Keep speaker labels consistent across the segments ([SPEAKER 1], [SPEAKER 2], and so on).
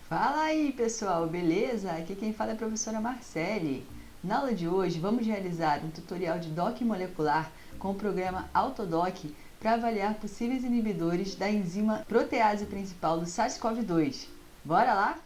[SPEAKER 1] Fala aí pessoal, beleza? Aqui quem fala é a professora Marcele. Na aula de hoje vamos realizar um tutorial de docking molecular com o programa Autodoc para avaliar possíveis inibidores da enzima protease principal do SARS-CoV-2. Bora lá?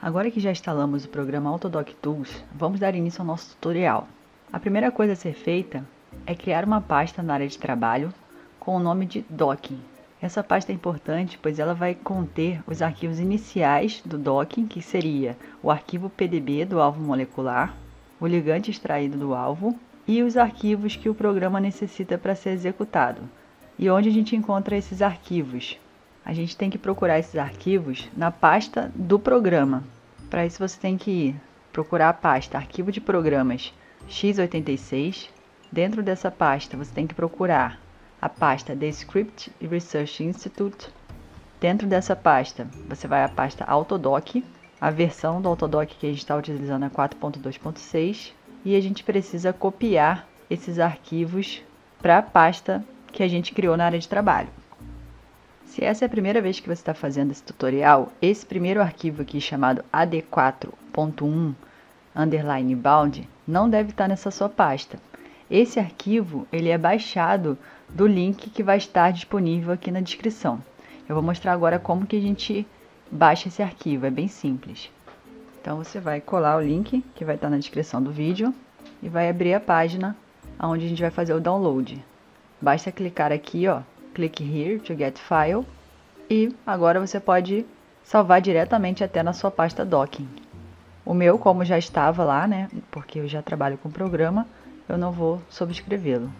[SPEAKER 1] Agora que já instalamos o programa Autodoc Tools, vamos dar início ao nosso tutorial. A primeira coisa a ser feita é criar uma pasta na área de trabalho com o nome de docking. Essa pasta é importante pois ela vai conter os arquivos iniciais do docking, que seria o arquivo PDB do alvo molecular, o ligante extraído do alvo e os arquivos que o programa necessita para ser executado. E onde a gente encontra esses arquivos? A gente tem que procurar esses arquivos na pasta do programa. Para isso você tem que procurar a pasta Arquivo de Programas x86. Dentro dessa pasta você tem que procurar a pasta The Script Research Institute. Dentro dessa pasta você vai à pasta Autodoc. A versão do Autodoc que a gente está utilizando é 4.2.6 e a gente precisa copiar esses arquivos para a pasta que a gente criou na área de trabalho. Se essa é a primeira vez que você está fazendo esse tutorial, esse primeiro arquivo aqui chamado ad4.1_bound não deve estar nessa sua pasta. Esse arquivo ele é baixado do link que vai estar disponível aqui na descrição. Eu vou mostrar agora como que a gente baixa esse arquivo, é bem simples. Então você vai colar o link que vai estar na descrição do vídeo e vai abrir a página onde a gente vai fazer o download. Basta clicar aqui, ó. Clique Here to get file e agora você pode salvar diretamente até na sua pasta docking. O meu, como já estava lá, né, porque eu já trabalho com o programa, eu não vou subscrevê-lo.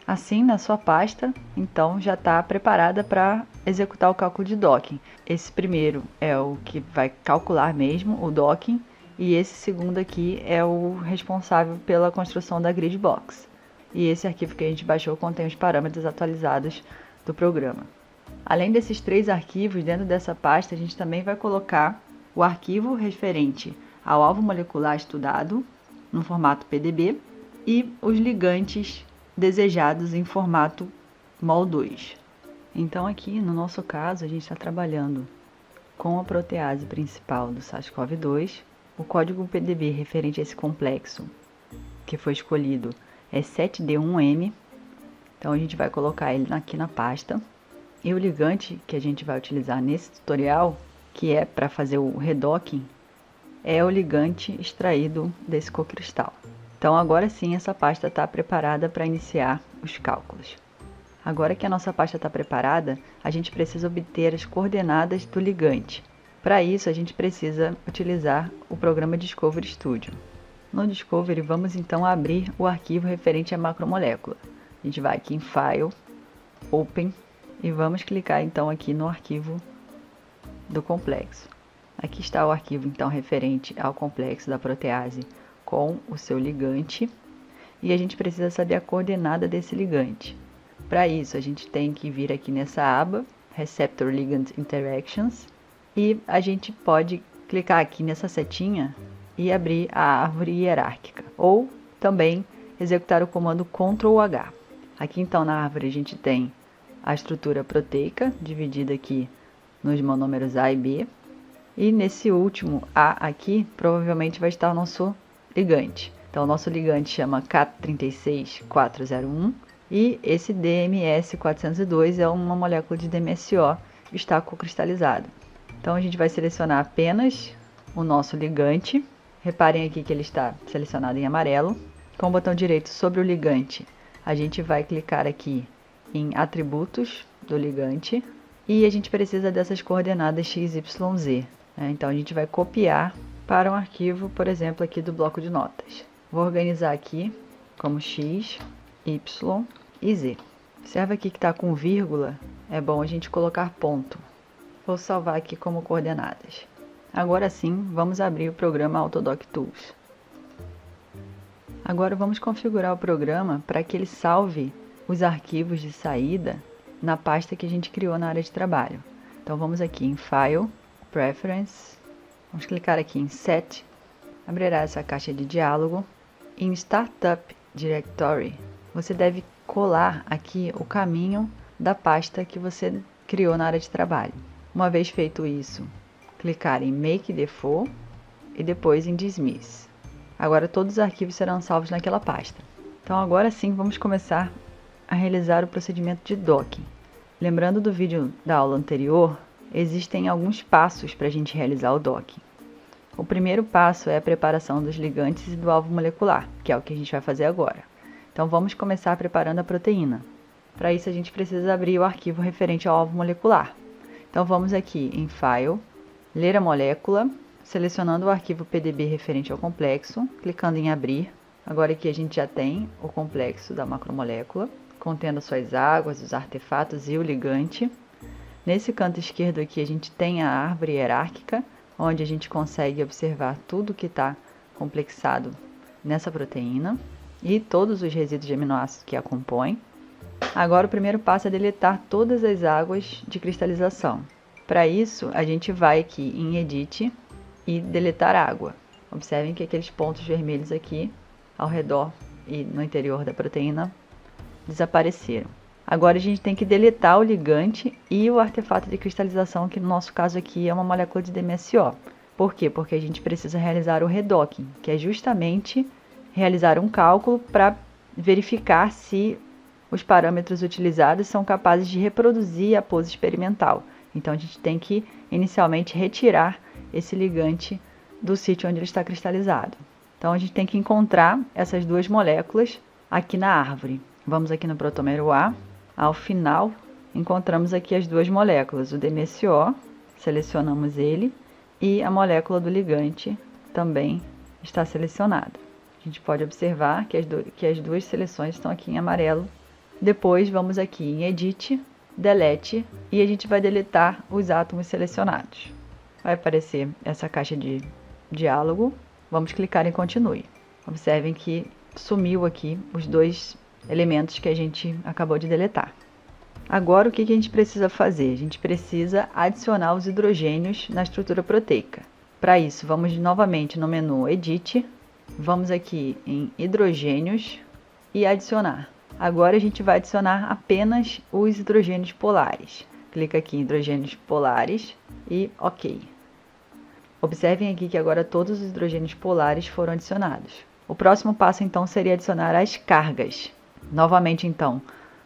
[SPEAKER 1] Assim, na sua pasta, então já está preparada para executar o cálculo de docking. Esse primeiro é o que vai calcular mesmo o docking e esse segundo aqui é o responsável pela construção da grid box. E esse arquivo que a gente baixou contém os parâmetros atualizados do programa. Além desses três arquivos, dentro dessa pasta, a gente também vai colocar o arquivo referente ao alvo molecular estudado, no formato PDB, e os ligantes desejados em formato MOL2. Então aqui, no nosso caso, a gente está trabalhando com a protease principal do SARS-CoV-2. O código PDB referente a esse complexo que foi escolhido é 7D1M, então a gente vai colocar ele aqui na pasta. E o ligante que a gente vai utilizar nesse tutorial, que é para fazer o redocking, é o ligante extraído desse cocristal. Então agora sim essa pasta está preparada para iniciar os cálculos. Agora que a nossa pasta está preparada, a gente precisa obter as coordenadas do ligante. Para isso a gente precisa utilizar o programa Discovery Studio. No Discovery, vamos então abrir o arquivo referente à macromolécula. A gente vai aqui em File, Open, e vamos clicar então aqui no arquivo do complexo. Aqui está o arquivo então referente ao complexo da protease com o seu ligante, e a gente precisa saber a coordenada desse ligante. Para isso, a gente tem que vir aqui nessa aba, Receptor Ligand Interactions, e a gente pode clicar aqui nessa setinha e abrir a árvore hierárquica, ou também executar o comando Ctrl+H. Aqui então na árvore a gente tem a estrutura proteica, dividida aqui nos monômeros A e B, e nesse último A aqui, provavelmente vai estar o nosso ligante. Então o nosso ligante chama K36401, e esse DMS402 é uma molécula de DMSO que está cocristalizada. Então a gente vai selecionar apenas o nosso ligante. Reparem aqui que ele está selecionado em amarelo. Com o botão direito sobre o ligante, a gente vai clicar aqui em atributos do ligante e a gente precisa dessas coordenadas x, y, z. Então a gente vai copiar para um arquivo, por exemplo, aqui do bloco de notas. Vou organizar aqui como x, y e z. Observa aqui que está com vírgula, é bom a gente colocar ponto. Vou salvar aqui como coordenadas. Agora sim, vamos abrir o programa Autodoc Tools. Agora vamos configurar o programa para que ele salve os arquivos de saída na pasta que a gente criou na área de trabalho. Então vamos aqui em File, Preference, vamos clicar aqui em Set, abrirá essa caixa de diálogo. Em Startup Directory, você deve colar aqui o caminho da pasta que você criou na área de trabalho. Uma vez feito isso, clicar em Make Default e depois em Dismiss. Agora todos os arquivos serão salvos naquela pasta. Então agora sim vamos começar a realizar o procedimento de docking. Lembrando do vídeo da aula anterior, existem alguns passos para a gente realizar o docking. O primeiro passo é a preparação dos ligantes e do alvo molecular, que é o que a gente vai fazer agora. Então vamos começar preparando a proteína. Para isso a gente precisa abrir o arquivo referente ao alvo molecular. Então vamos aqui em File, ler a molécula, selecionando o arquivo PDB referente ao complexo, clicando em abrir. Agora aqui a gente já tem o complexo da macromolécula, contendo suas águas, os artefatos e o ligante. Nesse canto esquerdo aqui a gente tem a árvore hierárquica, onde a gente consegue observar tudo que está complexado nessa proteína e todos os resíduos de aminoácidos que a compõem. Agora o primeiro passo é deletar todas as águas de cristalização. Para isso, a gente vai aqui em Edit e deletar água. Observem que aqueles pontos vermelhos aqui ao redor e no interior da proteína desapareceram. Agora a gente tem que deletar o ligante e o artefato de cristalização, que no nosso caso aqui é uma molécula de DMSO. Por quê? Porque a gente precisa realizar o redocking, que é justamente realizar um cálculo para verificar se os parâmetros utilizados são capazes de reproduzir a pose experimental. Então a gente tem que inicialmente retirar esse ligante do sítio onde ele está cristalizado. Então a gente tem que encontrar essas duas moléculas aqui na árvore. Vamos aqui no protomero A. Ao final, encontramos aqui as duas moléculas, o DMSO, selecionamos ele, e a molécula do ligante também está selecionada. A gente pode observar que as duas seleções estão aqui em amarelo. Depois, vamos aqui em Edit, Delete, e a gente vai deletar os átomos selecionados. Vai aparecer essa caixa de diálogo. Vamos clicar em Continue. Observem que sumiu aqui os dois elementos que a gente acabou de deletar. Agora o que a gente precisa fazer? A gente precisa adicionar os hidrogênios na estrutura proteica. Para isso, vamos novamente no menu Edit, vamos aqui em Hidrogênios e Adicionar. Agora a gente vai adicionar apenas os hidrogênios polares. Clica aqui em Hidrogênios polares e OK. Observem aqui que agora todos os hidrogênios polares foram adicionados. O próximo passo então seria adicionar as cargas. Novamente, então,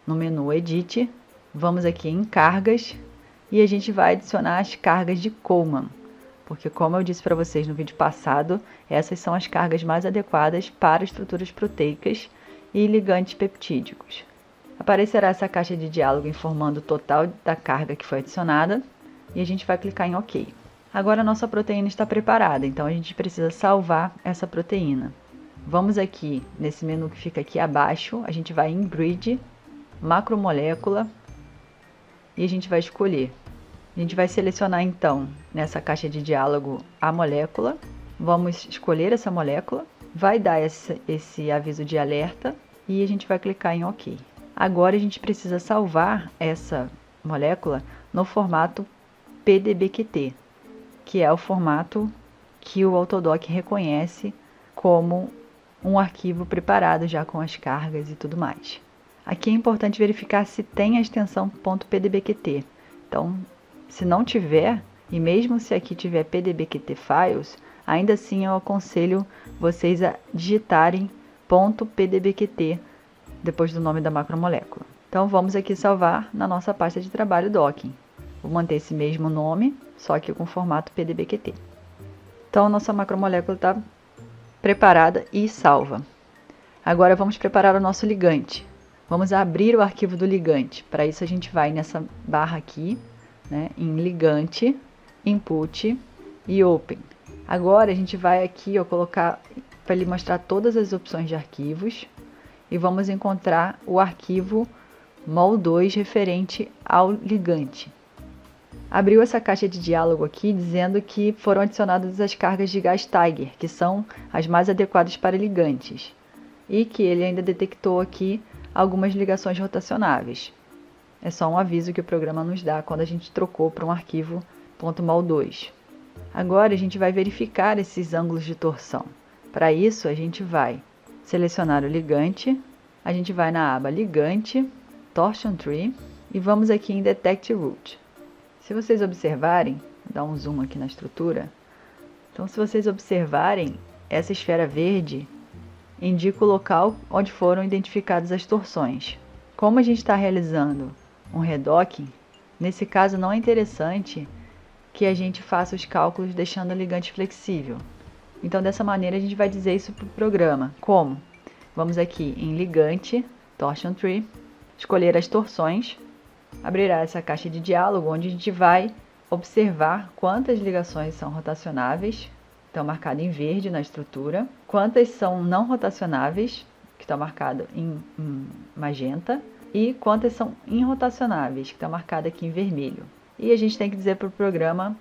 [SPEAKER 1] no menu Edit, vamos aqui em Cargas e a gente vai adicionar as cargas de Coleman, porque, como eu disse para vocês no vídeo passado, essas são as cargas mais adequadas para estruturas proteicas e ligantes peptídicos. Aparecerá essa caixa de diálogo informando o total da carga que foi adicionada e a gente vai clicar em OK. Agora a nossa proteína está preparada, então a gente precisa salvar essa proteína. Vamos aqui nesse menu que fica aqui abaixo, a gente vai em Grid, Macromolécula e a gente vai escolher. A gente vai selecionar então nessa caixa de diálogo a molécula, vamos escolher essa molécula, vai dar esse aviso de alerta e a gente vai clicar em OK. Agora a gente precisa salvar essa molécula no formato PDBQT, que é o formato que o Autodoc reconhece como um arquivo preparado já com as cargas e tudo mais. Aqui é importante verificar se tem a extensão .pdbqt. Então, se não tiver, e mesmo se aqui tiver pdbqt files, ainda assim eu aconselho vocês a digitarem .pdbqt depois do nome da macromolécula. Então vamos aqui salvar na nossa pasta de trabalho docking. Vou manter esse mesmo nome, só que com formato pdbqt. Então a nossa macromolécula está preparada e salva. Agora vamos preparar o nosso ligante. Vamos abrir o arquivo do ligante. Para isso a gente vai nessa barra aqui, né, em ligante, input e open. Agora a gente vai aqui colocar para ele mostrar todas as opções de arquivos e vamos encontrar o arquivo mol2 referente ao ligante. Abriu essa caixa de diálogo aqui dizendo que foram adicionadas as cargas de gás Tiger, que são as mais adequadas para ligantes, e que ele ainda detectou aqui algumas ligações rotacionáveis. É só um aviso que o programa nos dá quando a gente trocou para um arquivo .mol2. Agora a gente vai verificar esses ângulos de torção. Para isso a gente vai selecionar o ligante, a gente vai na aba Ligante, Torsion Tree, e vamos aqui em Detect Root. Se vocês observarem, vou dar um zoom aqui na estrutura, então se vocês observarem, essa esfera verde indica o local onde foram identificadas as torções. Como a gente está realizando um redocking, nesse caso não é interessante que a gente faça os cálculos deixando o ligante flexível. Então dessa maneira a gente vai dizer isso para o programa. Como? Vamos aqui em Ligante, Torsion Tree, escolher as torções, abrirá essa caixa de diálogo onde a gente vai observar quantas ligações são rotacionáveis, que estão marcadas em verde na estrutura, quantas são não rotacionáveis, que estão marcadas em magenta, e quantas são irrotacionáveis, que estão marcadas aqui em vermelho. E a gente tem que dizer para o programa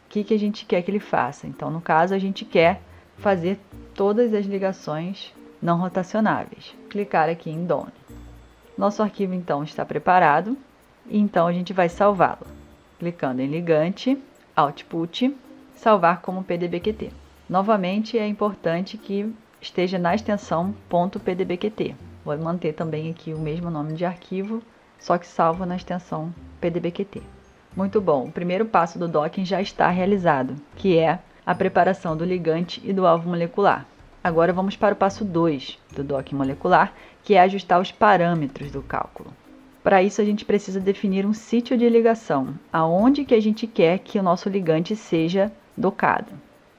[SPEAKER 1] o que a gente quer que ele faça. Então, no caso, a gente quer fazer todas as ligações não rotacionáveis. Clicar aqui em Done. Nosso arquivo, então, está preparado. E então, a gente vai salvá-lo. Clicando em Ligante, Output, salvar como PDBQT. Novamente, é importante que esteja na extensão .pdbqt. Vou manter também aqui o mesmo nome de arquivo, só que salvo na extensão PDBQT. Muito bom, o primeiro passo do docking já está realizado, que é a preparação do ligante e do alvo molecular. Agora vamos para o passo 2 do docking molecular, que é ajustar os parâmetros do cálculo. Para isso a gente precisa definir um sítio de ligação, aonde que a gente quer que o nosso ligante seja docado.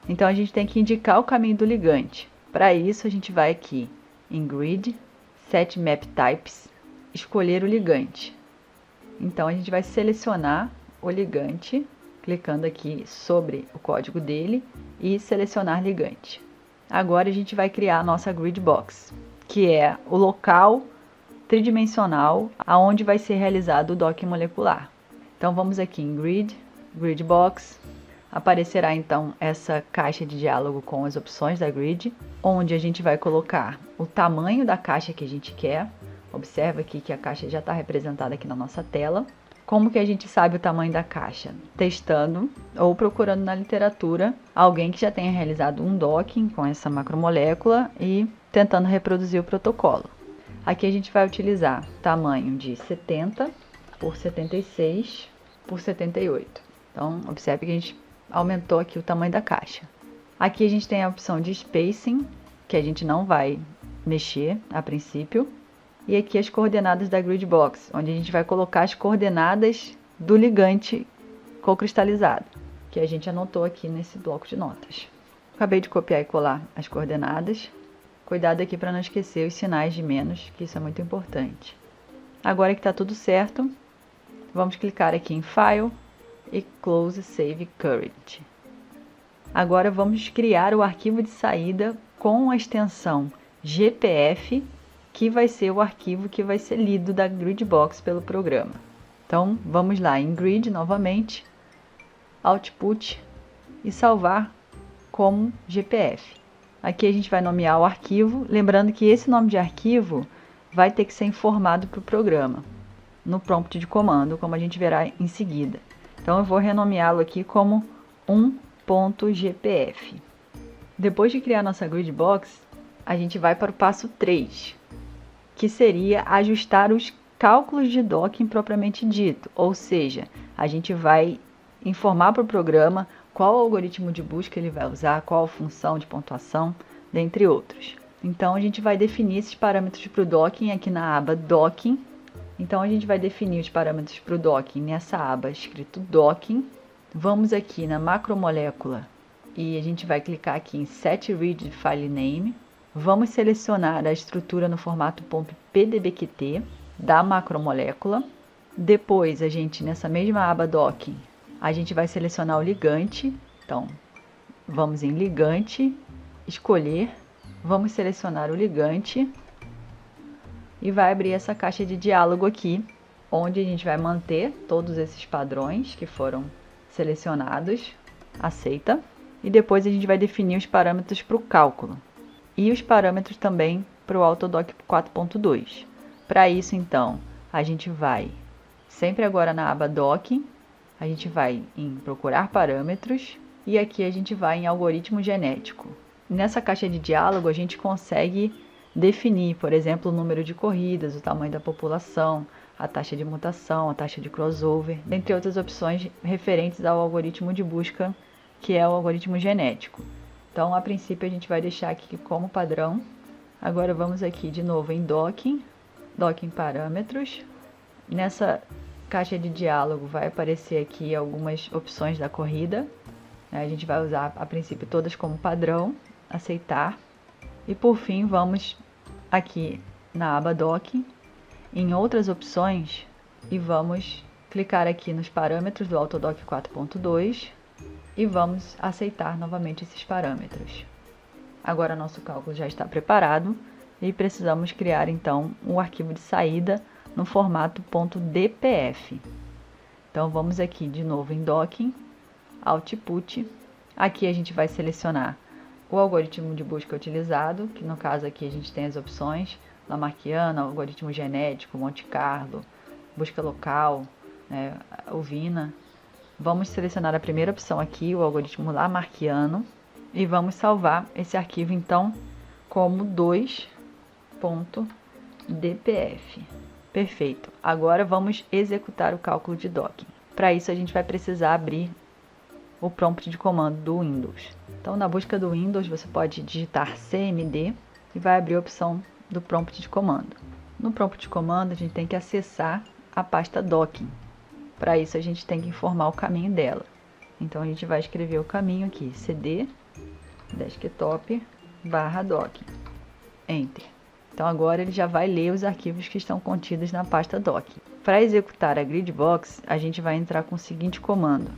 [SPEAKER 1] Então a gente tem que indicar o caminho do ligante. Para isso a gente vai aqui em Grid, Set Map Types, escolher o ligante. Então a gente vai selecionar o ligante, clicando aqui sobre o código dele e selecionar ligante. Agora a gente vai criar a nossa Grid Box, que é o local tridimensional aonde vai ser realizado o docking molecular. Então vamos aqui em Grid, Grid Box, aparecerá então essa caixa de diálogo com as opções da grid, onde a gente vai colocar o tamanho da caixa que a gente quer. Observa aqui que a caixa já está representada aqui na nossa tela. Como que a gente sabe o tamanho da caixa? Testando ou procurando na literatura alguém que já tenha realizado um docking com essa macromolécula e tentando reproduzir o protocolo. Aqui a gente vai utilizar tamanho de 70 por 76 por 78. Então, observe que a gente aumentou aqui o tamanho da caixa. Aqui a gente tem a opção de spacing, que a gente não vai mexer a princípio. E aqui as coordenadas da Grid Box, onde a gente vai colocar as coordenadas do ligante cocristalizado, que a gente anotou aqui nesse bloco de notas. Acabei de copiar e colar as coordenadas. Cuidado aqui para não esquecer os sinais de menos, que isso é muito importante. Agora que está tudo certo, vamos clicar aqui em File e Close Save Current. Agora vamos criar o arquivo de saída com a extensão GPF, que vai ser o arquivo que vai ser lido da Gridbox pelo programa. Então vamos lá em Grid novamente, Output e salvar como GPF. Aqui a gente vai nomear o arquivo, lembrando que esse nome de arquivo vai ter que ser informado para o programa, no prompt de comando, como a gente verá em seguida. Então eu vou renomeá-lo aqui como 1.gpf. Depois de criar nossa Gridbox, a gente vai para o passo 3, que seria ajustar os cálculos de docking propriamente dito, ou seja, a gente vai informar para o programa qual algoritmo de busca ele vai usar, qual função de pontuação, dentre outros. Então a gente vai definir esses parâmetros para o docking aqui na aba Docking. Então a gente vai definir os parâmetros para o docking nessa aba escrito Docking. Vamos aqui na macromolécula e a gente vai clicar aqui em Set Read File Name. Vamos selecionar a estrutura no formato .pdbqt da macromolécula. Depois, a gente, nessa mesma aba Docking, a gente vai selecionar o ligante. Então, vamos em Ligante, Escolher, vamos selecionar o ligante e vai abrir essa caixa de diálogo aqui, onde a gente vai manter todos esses padrões que foram selecionados, aceita, e depois a gente vai definir os parâmetros para o cálculo e os parâmetros também para o Autodoc 4.2. Para isso, então, a gente vai, sempre agora na aba Docking, a gente vai em Procurar Parâmetros e aqui a gente vai em Algoritmo Genético. Nessa caixa de diálogo, a gente consegue definir, por exemplo, o número de corridas, o tamanho da população, a taxa de mutação, a taxa de crossover, dentre outras opções referentes ao algoritmo de busca, que é o algoritmo genético. Então, a princípio, a gente vai deixar aqui como padrão. Agora, vamos aqui de novo em Docking Parâmetros. Nessa caixa de diálogo vai aparecer aqui algumas opções da corrida. A gente vai usar, a princípio, todas como padrão, aceitar. E, por fim, vamos aqui na aba Docking, em outras opções, e vamos clicar aqui nos parâmetros do Autodock 4.2 e vamos aceitar novamente esses parâmetros. Agora nosso cálculo já está preparado e precisamos criar então um arquivo de saída no formato .dpf. Então vamos aqui de novo em Docking, Output. Aqui a gente vai selecionar o algoritmo de busca utilizado, que no caso aqui a gente tem as opções Lamarckiana, algoritmo genético, Monte Carlo, busca local, o VINA. Vamos selecionar a primeira opção aqui, o algoritmo Lamarckiano, e vamos salvar esse arquivo então como 2.dpf. Perfeito. Agora vamos executar o cálculo de docking. Para isso a gente vai precisar abrir o prompt de comando do Windows. Então na busca do Windows você pode digitar cmd e vai abrir a opção do prompt de comando. No prompt de comando a gente tem que acessar a pasta docking. Para isso a gente tem que informar o caminho dela. Então a gente vai escrever o caminho aqui, cd desktop/docking. Enter. Então agora ele já vai ler os arquivos que estão contidos na pasta docking. Para executar a Gridbox, a gente vai entrar com o seguinte comando.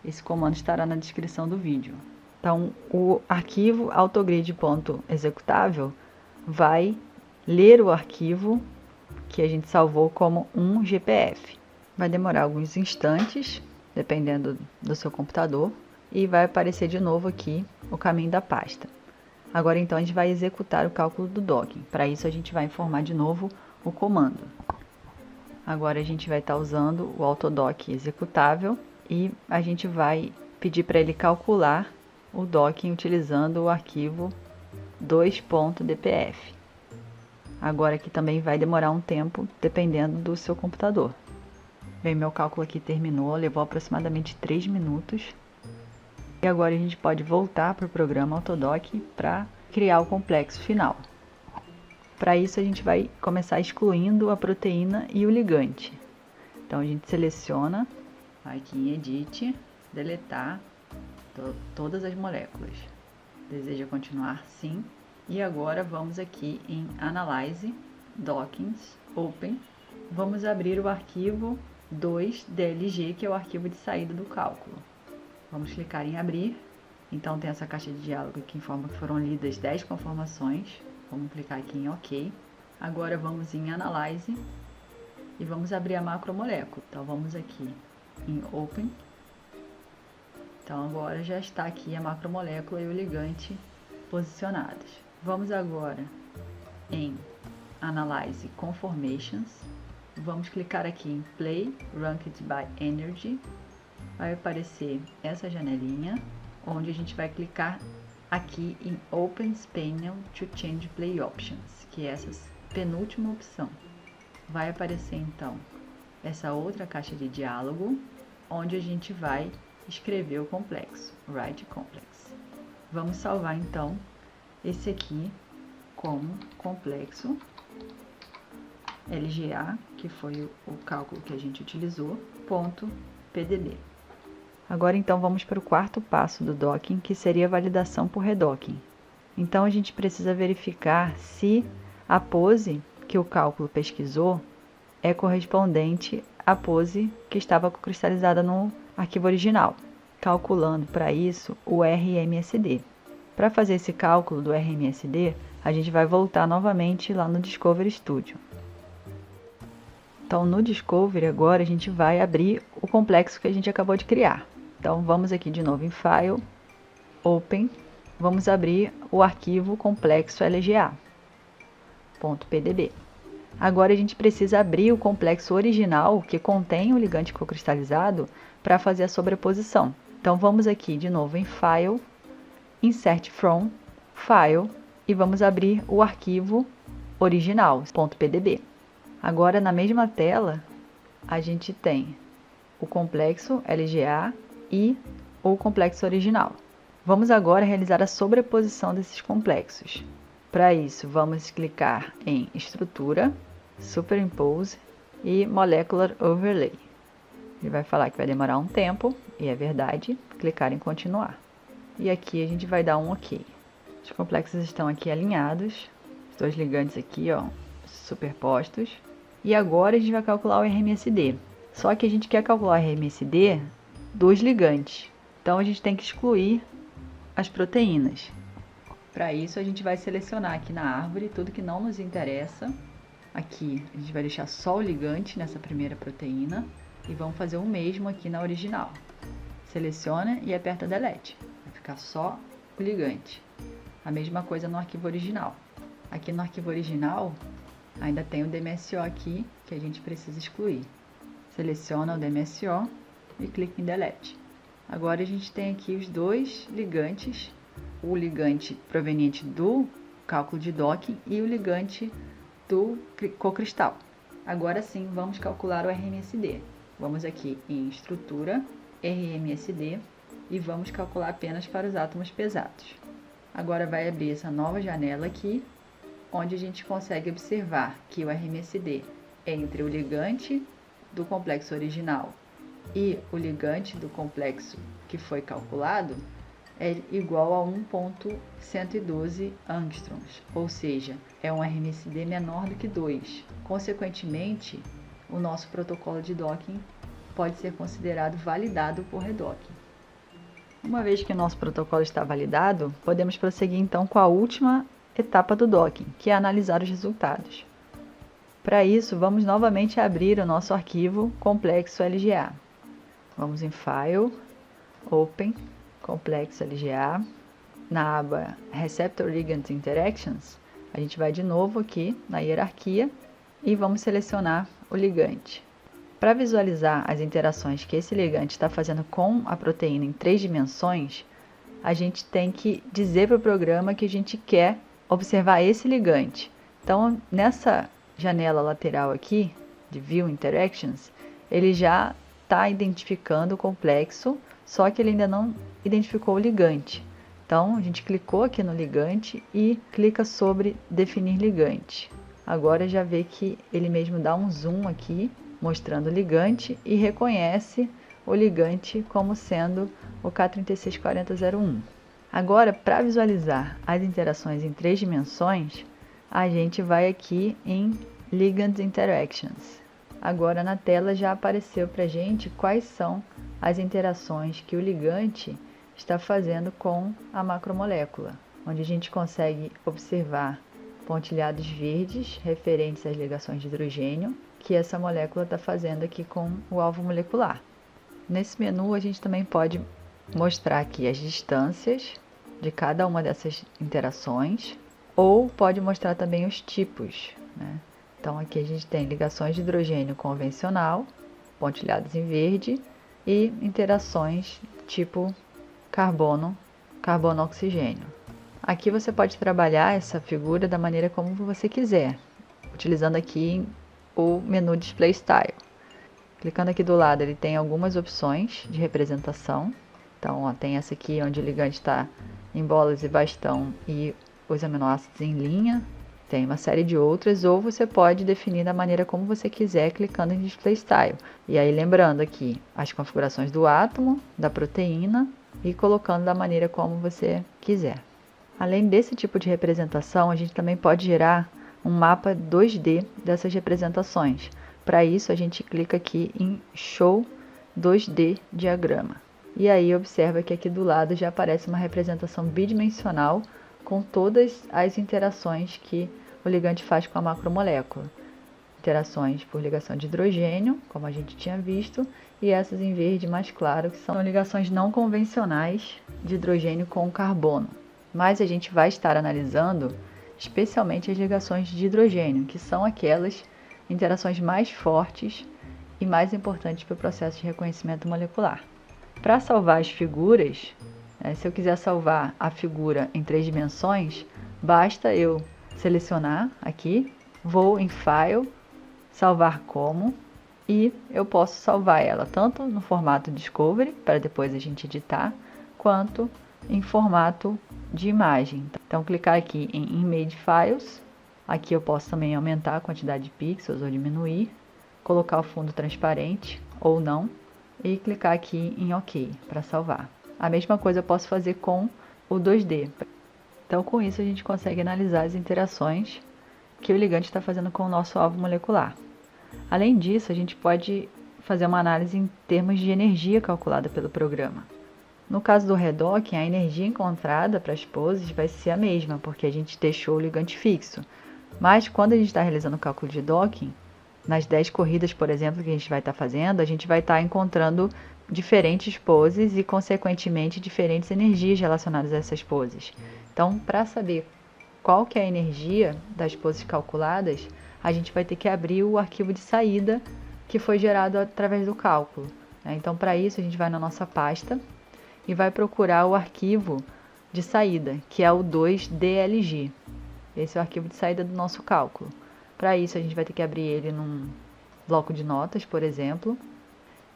[SPEAKER 1] Esse comando estará na descrição do vídeo. Então o arquivo autogrid.executável vai ler o arquivo que a gente salvou como um GPF. Vai demorar alguns instantes, dependendo do seu computador, e vai aparecer de novo aqui o caminho da pasta. Agora então a gente vai executar o cálculo do docking. Para isso a gente vai informar de novo o comando. Agora a gente vai estar usando o Autodock executável e a gente vai pedir para ele calcular o docking utilizando o arquivo 2.dpf. Agora aqui também vai demorar um tempo, dependendo do seu computador. Bem, meu cálculo aqui terminou, levou aproximadamente 3 minutos. E agora a gente pode voltar para o programa Autodock para criar o complexo final. Para isso a gente vai começar excluindo a proteína e o ligante. Então a gente seleciona, vai aqui em Edit, deletar todas as moléculas. Deseja continuar? Sim. E agora vamos aqui em Analyze, Dockings, Open. Vamos abrir o arquivo 2DLG, que é o arquivo de saída do cálculo. Vamos clicar em abrir. Então tem essa caixa de diálogo que informa que foram lidas 10 conformações. Vamos clicar aqui em OK. Agora vamos em Analyze e vamos abrir a macromolécula. Então vamos aqui em Open. Então agora já está aqui a macromolécula e o ligante posicionados. Vamos agora em Analyze Conformations. Vamos clicar aqui em Play Ranked by Energy. Vai aparecer essa janelinha, onde a gente vai clicar aqui em Open Panel to Change Play Options, que é essa penúltima opção. Vai aparecer então essa outra caixa de diálogo, onde a gente vai escrever o complexo, Write Complex. Vamos salvar então esse aqui como complexo LGA, que foi o cálculo que a gente utilizou, .pdb. Agora então vamos para o quarto passo do docking, que seria a validação por redocking. Então a gente precisa verificar se a pose que o cálculo pesquisou é correspondente à pose que estava cristalizada no arquivo original, calculando para isso o RMSD. Para fazer esse cálculo do RMSD, a gente vai voltar novamente lá no Discovery Studio. Então no Discovery agora a gente vai abrir o complexo que a gente acabou de criar. Então vamos aqui de novo em File, Open, vamos abrir o arquivo complexo LGA.pdb. Agora a gente precisa abrir o complexo original que contém o ligante cocristalizado para fazer a sobreposição. Então vamos aqui de novo em File, Insert From, File e vamos abrir o arquivo original, .pdb. Agora, na mesma tela, a gente tem o complexo LGA e o complexo original. Vamos agora realizar a sobreposição desses complexos. Para isso, vamos clicar em Estrutura, Superimpose e Molecular Overlay. Ele vai falar que vai demorar um tempo, e é verdade, clicar em Continuar. E aqui a gente vai dar um OK. Os complexos estão aqui alinhados, os dois ligantes aqui, ó, superpostos. E agora a gente vai calcular o RMSD. Só que a gente quer calcular o RMSD dos ligantes. Então a gente tem que excluir as proteínas. Para isso a gente vai selecionar aqui na árvore tudo que não nos interessa. Aqui a gente vai deixar só o ligante nessa primeira proteína e vamos fazer o mesmo aqui na original. Seleciona e aperta Delete. Vai ficar só o ligante. A mesma coisa no arquivo original. Aqui no arquivo original ainda tem o DMSO aqui que a gente precisa excluir. Seleciona o DMSO e clica em Delete. Agora a gente tem aqui os dois ligantes, o ligante proveniente do cálculo de docking e o ligante do cocristal. Agora sim, vamos calcular o RMSD. Vamos aqui em Estrutura, RMSD e vamos calcular apenas para os átomos pesados. Agora vai abrir essa nova janela aqui, onde a gente consegue observar que o RMSD entre o ligante do complexo original e o ligante do complexo que foi calculado é igual a 1.112 angstroms, ou seja, é um RMSD menor do que 2. Consequentemente, o nosso protocolo de docking pode ser considerado validado por redocking. Uma vez que o nosso protocolo está validado, podemos prosseguir então com a última etapa do docking, que é analisar os resultados. Para isso, vamos novamente abrir o nosso arquivo complexo LGA. Vamos em File, Open, complexo LGA. Na aba Receptor Ligand Interactions, a gente vai de novo aqui na hierarquia e vamos selecionar o ligante. Para visualizar as interações que esse ligante está fazendo com a proteína em 3 dimensões, a gente tem que dizer para o programa que a gente quer observar esse ligante. Então, nessa janela lateral aqui, de View Interactions, ele já está identificando o complexo, só que ele ainda não identificou o ligante. Então, a gente clicou aqui no ligante e clica sobre Definir ligante. Agora já vê que ele mesmo dá um zoom aqui, mostrando o ligante e reconhece o ligante como sendo o K364001. Agora, para visualizar as interações em 3 dimensões, a gente vai aqui em Ligand Interactions. Agora na tela já apareceu para a gente quais são as interações que o ligante está fazendo com a macromolécula, onde a gente consegue observar pontilhados verdes referentes às ligações de hidrogênio que essa molécula está fazendo aqui com o alvo molecular. Nesse menu a gente também pode mostrar aqui as distâncias de cada uma dessas interações, ou pode mostrar também os tipos, né? Então aqui a gente tem ligações de hidrogênio convencional, pontilhadas em verde, e interações tipo carbono-oxigênio. Aqui você pode trabalhar essa figura da maneira como você quiser, utilizando aqui o menu Display Style. Clicando aqui do lado, ele tem algumas opções de representação. Então, ó, tem essa aqui onde o ligante está em bolas e bastão e os aminoácidos em linha. Tem uma série de outras, ou você pode definir da maneira como você quiser, clicando em Display Style. E aí, lembrando aqui as configurações do átomo, da proteína e colocando da maneira como você quiser. Além desse tipo de representação, a gente também pode gerar um mapa 2D dessas representações. Para isso, a gente clica aqui em Show 2D Diagrama. E aí, observa que aqui do lado já aparece uma representação bidimensional com todas as interações que o ligante faz com a macromolécula. Interações por ligação de hidrogênio, como a gente tinha visto, e essas em verde mais claro, que são ligações não convencionais de hidrogênio com carbono. Mas a gente vai estar analisando especialmente as ligações de hidrogênio, que são aquelas interações mais fortes e mais importantes para o processo de reconhecimento molecular. Para salvar as figuras, se eu quiser salvar a figura em 3 dimensões, Basta eu selecionar aqui, vou em File, salvar como, e eu posso salvar ela tanto no formato Discovery, para depois a gente editar, quanto em formato de imagem. Então, clicar aqui em Image Files, aqui eu posso também aumentar a quantidade de pixels ou diminuir, colocar o fundo transparente ou não, e clicar aqui em OK para salvar. A mesma coisa eu posso fazer com o 2D. Então, com isso, a gente consegue analisar as interações que o ligante está fazendo com o nosso alvo molecular. Além disso, a gente pode fazer uma análise em termos de energia calculada pelo programa. No caso do redocking, a energia encontrada para as poses vai ser a mesma, porque a gente deixou o ligante fixo. Mas quando a gente está realizando o cálculo de docking, nas 10 corridas, por exemplo, que a gente vai estar fazendo, a gente vai estar encontrando diferentes poses e, consequentemente, diferentes energias relacionadas a essas poses. Então, para saber qual que é a energia das poses calculadas, a gente vai ter que abrir o arquivo de saída que foi gerado através do cálculo. Então, para isso, a gente vai na nossa pasta e vai procurar o arquivo de saída, que é o 2DLG. Esse é o arquivo de saída do nosso cálculo. Para isso, a gente vai ter que abrir ele num bloco de notas, por exemplo,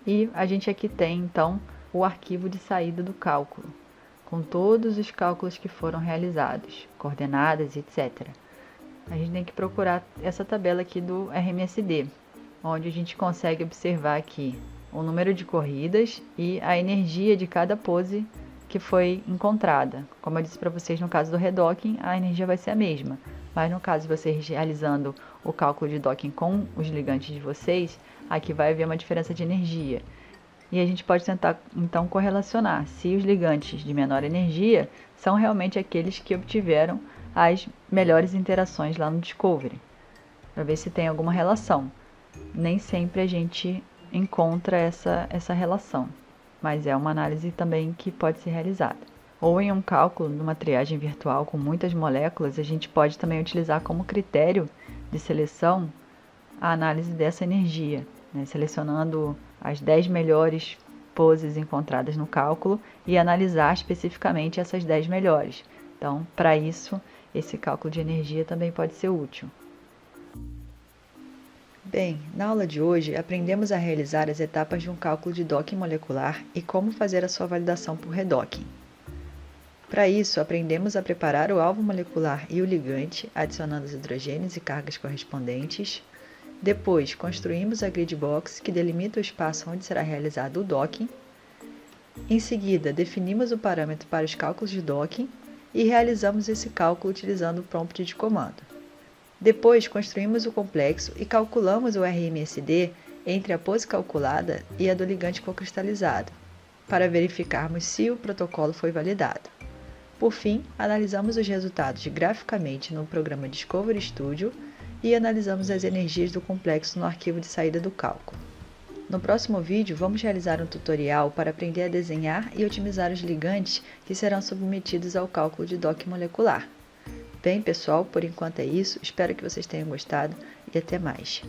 [SPEAKER 1] e a gente aqui tem, então, o arquivo de saída do cálculo, com todos os cálculos que foram realizados, coordenadas, etc. A gente tem que procurar essa tabela aqui do RMSD, onde a gente consegue observar aqui o número de corridas e a energia de cada pose que foi encontrada. Como eu disse para vocês, no caso do redocking, a energia vai ser a mesma, mas no caso de vocês realizando o cálculo de docking com os ligantes de vocês, aqui vai haver uma diferença de energia. E a gente pode tentar, então, correlacionar se os ligantes de menor energia são realmente aqueles que obtiveram as melhores interações lá no Discovery, para ver se tem alguma relação. Nem sempre a gente encontra essa relação, mas é uma análise também que pode ser realizada. Ou em um cálculo de uma triagem virtual com muitas moléculas, a gente pode também utilizar como critério de seleção a análise dessa energia, né? Selecionando as 10 melhores poses encontradas no cálculo e analisar especificamente essas 10 melhores. Então, para isso, esse cálculo de energia também pode ser útil. Bem, na aula de hoje aprendemos a realizar as etapas de um cálculo de docking molecular e como fazer a sua validação por redocking. Para isso, aprendemos a preparar o alvo molecular e o ligante, adicionando os hidrogênios e cargas correspondentes. Depois, construímos a grid box, que delimita o espaço onde será realizado o docking. Em seguida, definimos o parâmetro para os cálculos de docking e realizamos esse cálculo utilizando o prompt de comando. Depois, construímos o complexo e calculamos o RMSD entre a pose calculada e a do ligante cocristalizado, para verificarmos se o protocolo foi validado. Por fim, analisamos os resultados graficamente no programa Discovery Studio e analisamos as energias do complexo no arquivo de saída do cálculo. No próximo vídeo, vamos realizar um tutorial para aprender a desenhar e otimizar os ligantes que serão submetidos ao cálculo de docking molecular. Bem, pessoal, por enquanto é isso. Espero que vocês tenham gostado e até mais.